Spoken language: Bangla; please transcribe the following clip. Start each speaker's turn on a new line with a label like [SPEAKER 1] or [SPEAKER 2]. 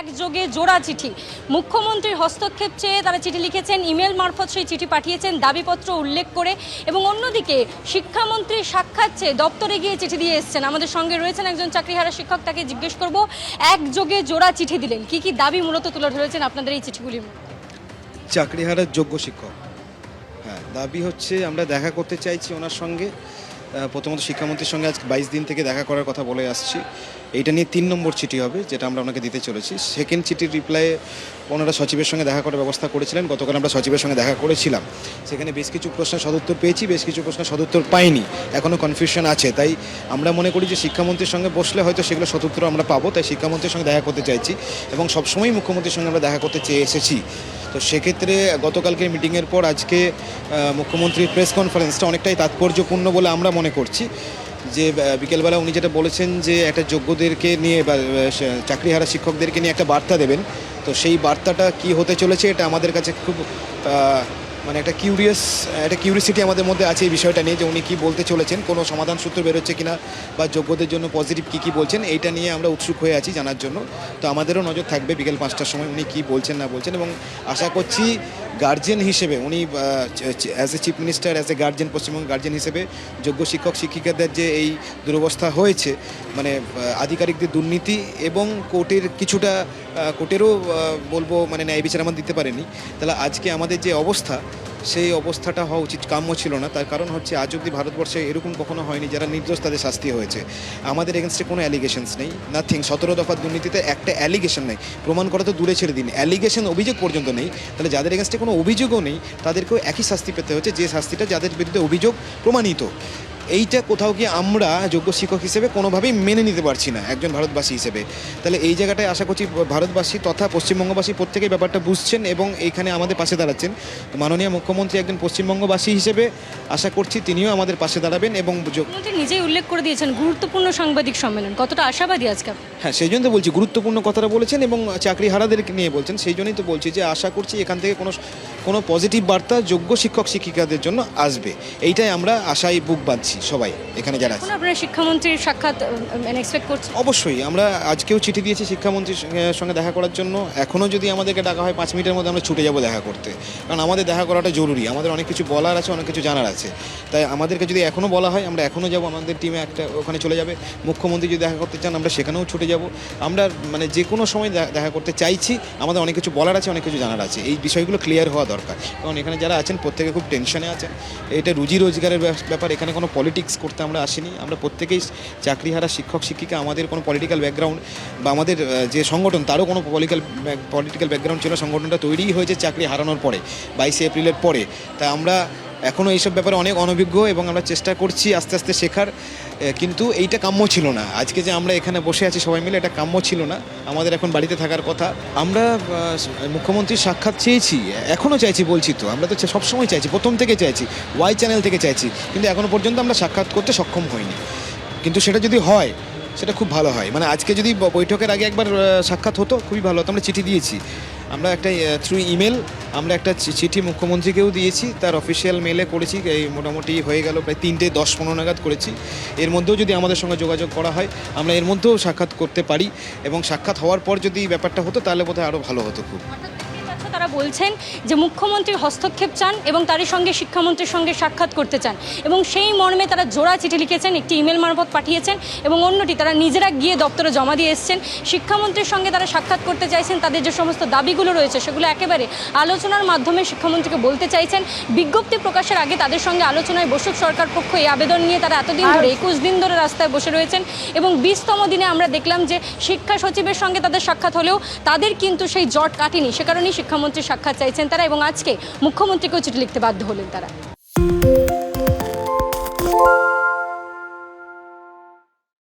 [SPEAKER 1] একযোগে জোড়া চিঠি মুখ্যমন্ত্রীর হস্তক্ষেপ চেয়ে তারা চিঠি লিখেছেন, ইমেল মারফত সেই চিঠি পাঠিয়েছেন দাবিপত্র উল্লেখ করে, এবং অন্যদিকে শিক্ষামন্ত্রীর সাক্ষাৎ চেয়ে দপ্তরে গিয়ে চিঠি দিয়ে এসেছেন। আমাদের সঙ্গে রয়েছেন একজন চাকরিহারা শিক্ষক, তাকে জিজ্ঞেস করব একযোগে জোড়া চিঠি দিলেন, কি কি দাবি মূলত তুলে ধরেছেন আপনাদের এই চিঠিগুলির?
[SPEAKER 2] চাকরিহারার যোগ্য শিক্ষক, হ্যাঁ, দাবি হচ্ছে আমরা দেখা করতে চাইছি ওনার সঙ্গে। প্রথমত শিক্ষামন্ত্রীর সঙ্গে আজ 22 দিন থেকে দেখা করার কথা বলে আসছি। এইটা নিয়ে 3 নম্বর চিঠি হবে, যেটা আমরা ওনাকে দিতে চলেছি। সেকেন্ড চিঠির রিপ্লাইয়ে ওনারা সচিবের সঙ্গে দেখা করার ব্যবস্থা করেছিলেন। গতকাল আমরা সচিবের সঙ্গে দেখা করেছিলাম, সেখানে বেশ কিছু প্রশ্নের সদুত্তর পেয়েছি, বেশ কিছু প্রশ্নের সদুত্তর পাইনি, এখনও কনফিউশন আছে। তাই আমরা মনে করি যে শিক্ষামন্ত্রীর সঙ্গে বসলে হয়তো সেগুলো সদুত্তর আমরা পাবো। তাই শিক্ষামন্ত্রীর সঙ্গে দেখা করতে চাইছি এবং সবসময়ই মুখ্যমন্ত্রীর সঙ্গে আমরা দেখা করতে চেয়ে এসেছি। তো সেক্ষেত্রে গতকালকের মিটিংয়ের পর আজকে মুখ্যমন্ত্রীর প্রেস কনফারেন্সটা অনেকটাই তাৎপর্যপূর্ণ বলে আমরা মনে করছি। যে বিকেলবেলা উনি যেটা বলেছেন যে একটা যোগ্যদেরকে নিয়ে বা চাকরিহারা শিক্ষকদেরকে নিয়ে একটা বার্তা দেবেন, তো সেই বার্তাটা কি হতে চলেছে এটা আমাদের কাছে খুব মানে একটা কিউরিয়াসিটি আমাদের মধ্যে আছে এই বিষয়টা নিয়ে, যে উনি কী বলতে চলেছেন, কোনো সমাধান সূত্র বেরোচ্ছে কিনা বা যোগ্যদের জন্য পজিটিভ কী বলছেন, এইটা নিয়ে আমরা উৎসুক হয়ে আছি জানার জন্য। তো আমাদেরও নজর থাকবে বিকেল 5টার সময় উনি কী বলছেন না বলছেন, এবং আশা করছি গার্জেন হিসেবে উনি as a chief minister, as a guardian, Paschimbanga guardian হিসেবে যোগ্য শিক্ষক শিক্ষিকাদের যে এই দুরবস্থা হয়েছে, মানে আধিকারিকদের দুর্নীতি এবং কোর্টেরও বলবো মানে ন্যায় বিচার আমরা দিতে পারেনি, তাহলে আজকে আমাদের যে অবস্থা, সেই অবস্থাটা হওয়া উচিত কাম্য ছিল না। তার কারণ হচ্ছে আজ অবধি ভারতবর্ষে এরকম কখনো হয়নি যারা নির্দোষ তাদের শাস্তি হয়েছে। আমাদের এগেনস্টে কোনো অ্যালিগেশনস নেই, নাথিং। 17 দফার দুর্নীতিতে একটা অ্যালিগেশন নেই, প্রমাণ করা তো দূরে ছেড়ে দিন, অ্যালিগেশন অভিযোগ পর্যন্ত নেই। তাহলে যাদের এগেনস্টে কোনো অভিযোগও নেই তাদেরকেও একই শাস্তি পেতে হচ্ছে, যে শাস্তিটা যাদের বিরুদ্ধে অভিযোগ প্রমাণিত। এইটা কোথাও গিয়ে আমরা যোগ্য শিক্ষক হিসেবে কোনোভাবেই মেনে নিতে পারছি না একজন ভারতবাসী হিসেবে। তাহলে এই জায়গাটায় আশা করছি ভারতবাসী তথা পশ্চিমবঙ্গবাসী প্রত্যেকেই ব্যাপারটা বুঝছেন এবং এইখানে আমাদের পাশে দাঁড়াচ্ছেন। মাননীয় মুখ্যমন্ত্রী একজন পশ্চিমবঙ্গবাসী হিসেবে আশা করছি তিনিও আমাদের পাশে দাঁড়াবেন। এবং
[SPEAKER 1] মুখ্যমন্ত্রী নিজেই উল্লেখ করে দিয়েছেন গুরুত্বপূর্ণ সাংবাদিক সম্মেলন, কতটা আশাবাদী আজকে?
[SPEAKER 2] হ্যাঁ, সেই জন্য তো বলছি গুরুত্বপূর্ণ কথাটা বলেছেন এবং চাকরিহারাদেরকে নিয়ে বলছেন, সেই জন্যই তো বলছি যে আশা করছি এখান থেকে কোনো পজিটিভ বার্তা যোগ্য শিক্ষক শিক্ষিকাদের জন্য আসবে। এইটাই আমরা আশায় বুক বাঁধছি সবাই এখানে যারা আছে।
[SPEAKER 1] আপনারা শিক্ষামন্ত্রীর সাক্ষাৎ এক্সপেক্ট করছেন?
[SPEAKER 2] অবশ্যই, আমরা আজকেও চিঠি দিয়েছি শিক্ষামন্ত্রীর সঙ্গে দেখা করার জন্য। এখনও যদি আমাদেরকে ডাকা হয় 5 মিনিটের মধ্যে আমরা ছুটে যাব দেখা করতে, কারণ আমাদের দেখা করাটা জরুরি। আমাদের অনেক কিছু বলার আছে, অনেক কিছু জানার আছে। তাই আমাদেরকে যদি এখনও বলা হয় আমরা এখনও যাব, আমাদের টিমে একটা ওখানে চলে যাবে। মুখ্যমন্ত্রী যদি দেখা করতে চান আমরা সেখানেও ছুটে যাব। আমরা মানে যে কোনো সময় দেখা করতে চাইছি, আমাদের অনেক কিছু বলার আছে, অনেক কিছু জানার আছে। এই বিষয়গুলো ক্লিয়ার হওয়া দরকার, কারণ এখানে যারা আছেন প্রত্যেকে খুব টেনশনে আছেন। এটা রুজি রোজগারের ব্যাপার, এখানে কোনো পলিটিক্স করতে আমরা আসিনি। আমরা প্রত্যেকেই চাকরিহারা শিক্ষক শিক্ষিকা, আমাদের কোনো পলিটিক্যাল ব্যাকগ্রাউন্ড বা আমাদের যে সংগঠন তারও কোনো পলিটিক্যাল ব্যাকগ্রাউন্ড ছিল। সংগঠনটা তৈরিই হয়েছে চাকরি হারানোর পরে, 22 এপ্রিলের পরে। তাই আমরা এখনও এইসব ব্যাপারে অনেক অনভিজ্ঞ এবং আমরা চেষ্টা করছি আস্তে আস্তে শেখার। কিন্তু এইটা কাম্য ছিল না, আজকে যে আমরা এখানে বসে আছি সবাই মিলে, এটা কাম্য ছিল না। আমাদের এখন বাড়িতে থাকার কথা। আমরা মুখ্যমন্ত্রীর সাক্ষাৎ চেয়েছি, এখনও চাইছি, বলছি তো আমরা তো সবসময় চাইছি, প্রথম থেকে চাইছি, ওয়াই চ্যানেল থেকে চাইছি, কিন্তু এখনও পর্যন্ত আমরা সাক্ষাৎ করতে সক্ষম হইনি। কিন্তু সেটা যদি হয় সেটা খুব ভালো হয়। মানে আজকে যদি বৈঠকের আগে একবার সাক্ষাৎ হতো খুবই ভালো হতো। আমরা চিঠি দিয়েছি, আমরা একটা থ্রু ইমেল আমরা একটা চিঠি মুখ্যমন্ত্রীকেও দিয়েছি, তার অফিসিয়াল মেলে করেছি। এই মোটামুটি হয়ে গেল প্রায় 3:10-15 নাগাদ করেছি। এর মধ্যেও যদি আমাদের সঙ্গে যোগাযোগ করা হয় আমরা এর মধ্যেও সাক্ষাৎ করতে পারি, এবং সাক্ষাৎ হওয়ার পর যদি ব্যাপারটা হতো তাহলে বোধহয় আরও ভালো হতো খুব।
[SPEAKER 1] তারা বলছেন যে মুখ্যমন্ত্রীর হস্তক্ষেপ চান এবং তারই সঙ্গে শিক্ষামন্ত্রীর সঙ্গে সাক্ষাৎ করতে চান, এবং সেই মর্মে তারা জোড়া চিঠি লিখেছেন, একটি ইমেল মারফত পাঠিয়েছেন এবং অন্যটি তারা নিজেরা গিয়ে দপ্তরে জমা দিয়ে এসেছেন। শিক্ষামন্ত্রীর সঙ্গে তারা সাক্ষাৎ করতে চাইছেন, তাদের যে সমস্ত দাবিগুলো রয়েছে সেগুলো একেবারে আলোচনার মাধ্যমে শিক্ষামন্ত্রীকে বলতে চাইছেন। বিজ্ঞপ্তি প্রকাশের আগে তাদের সঙ্গে আলোচনায় বসুক সরকার পক্ষ। এই আবেদন নিয়ে তারা এতদিন ধরে 21 দিন ধরে রাস্তায় বসে রয়েছেন, এবং 20তম দিনে আমরা দেখলাম যে শিক্ষা সচিবের সঙ্গে তাদের সাক্ষাৎ হলেও তাদের কিন্তু সেই জট কাটেনি। সে কারণেই শিক্ষামন্ত্রীর সাক্ষাৎ চাইছেন তারা, এবং আজকে মুখ্যমন্ত্রীকেও চিঠি লিখতে বাধ্য হলেন তারা।